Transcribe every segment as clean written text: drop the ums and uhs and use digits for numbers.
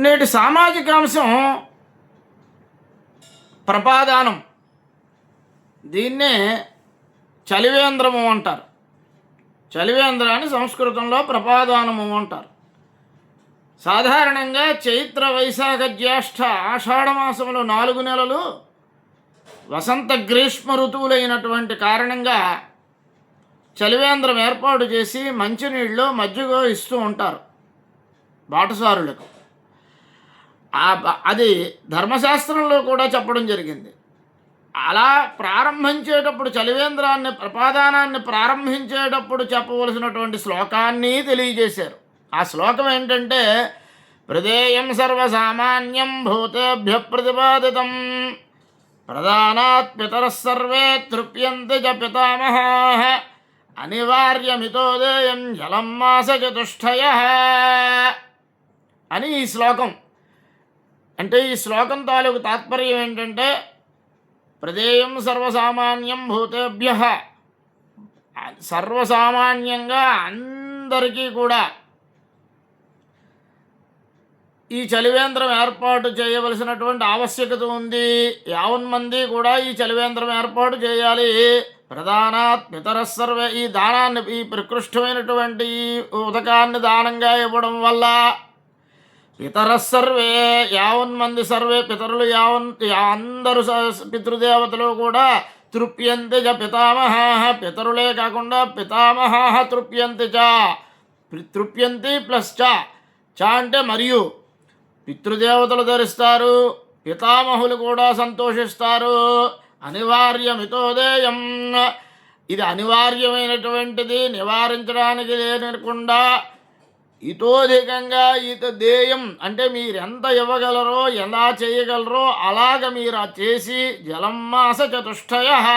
నేటి సామాజిక అంశం ప్రపాదానం. దీన్నే చలివేంద్రము అంటారు. చలివేంద్రాన్ని సంస్కృతంలో ప్రపాదానము అంటారు. సాధారణంగా చైత్ర వైశాఖ జ్యేష్ఠ ఆషాఢమాసములు 4 నెలలు వసంత గ్రీష్మ ఋతువులైనటువంటి కారణంగా చలివేంద్రం ఏర్పాటు చేసి మంచినీళ్ళు మజ్జిగ ఇస్తూ ఉంటారు బాటసారులకు. అది ధర్మశాస్త్రంలో కూడా చెప్పడం జరిగింది. అలా ప్రారంభించేటప్పుడు చలివేంద్రాన్ని ప్రపాదానాన్ని ప్రారంభించేటప్పుడు చెప్పవలసినటువంటి శ్లోకాన్ని తెలియజేశారు. ఆ శ్లోకం ఏంటంటే, ప్రదేయం సర్వసామాన్యం భూతేభ్య ప్రతిపాదితం ప్రధానాత్ పితరః సర్వే తృప్యంతి చ పితామహాః అనివార్యమితోదేయం జలం మాస చతుష్టయః అని ఈ శ్లోకం. అంటే ఈ శ్లోకం తాలూకు తాత్పర్యం ఏంటంటే, ప్రదేయం సర్వసామాన్యం భూతేభ్య, సర్వసామాన్యంగా అందరికీ కూడా ఈ చలివేంద్రం ఏర్పాటు చేయవలసినటువంటి ఆవశ్యకత ఉంది. 50 మంది కూడా ఈ చలివేంద్రం ఏర్పాటు చేయాలి. ప్రధానాత్ పితరః సర్వే, ఈ దానాన్ని, ఈ ప్రకృష్టమైనటువంటి ఈ ఉదకాన్ని దానంగా ఇవ్వడం వల్ల పితరః సర్వే 50 మంది, సర్వే పితరులు అందరూ పితృదేవతలు కూడా తృప్యంతి చ పితామహాః, పితరులే కాకుండా పితామహాః తృప్యంతి చ, తృప్యంతి ప్లస్ చ అంటే మరియు పితృదేవతలు ధరిస్తారు, పితామహులు కూడా సంతోషిస్తారు. అనివార్యమితోదేయం, ఇది అనివార్యమైనటువంటిది, నివారించడానికి లేకుండా ఇతోధికంగా దేయం అంటే మీరు ఎంత ఇవ్వగలరో, ఎలా చేయగలరో అలాగ మీరు చేసి జలం మాస చతుష్టయః,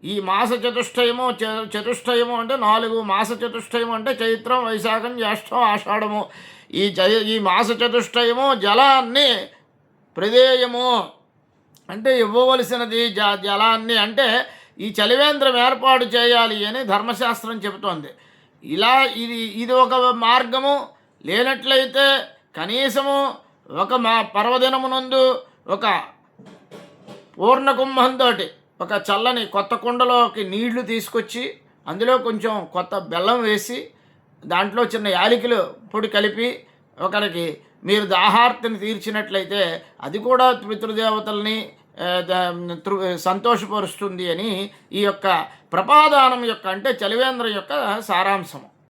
ఈ మాస చతుష్టయము, చతుష్టయము అంటే 4 మాస చతుష్టయము అంటే చైత్రం, వైశాఖం, జ్యేష్ఠం, ఆషాఢము. ఈ మాస చతుష్టయము జలాన్ని, ప్రదేయము అంటే ఇవ్వవలసినది, జలాన్ని అంటే ఈ చలివేంద్రం ఏర్పాటు చేయాలి అని ధర్మశాస్త్రం చెబుతోంది. ఇలా ఇది ఒక మార్గము. లేనట్లయితే కనీసము ఒక పర్వదినమునందు ఒక పూర్ణ కుంభంతో ఒక చల్లని కొత్త కుండలోకి నీళ్లు తీసుకొచ్చి అందులో కొంచెం కొత్త బెల్లం వేసి దాంట్లో చిన్న యాలకులు పొడి కలిపి ఒకరికి మీరు దాహార్తిని తీర్చినట్లయితే అది కూడా పితృదేవతల్ని సంతోషపరుస్తుంది అని ఈ యొక్క ప్రపాదానం యొక్క అంటే చలివేంద్రం యొక్క సారాంశము.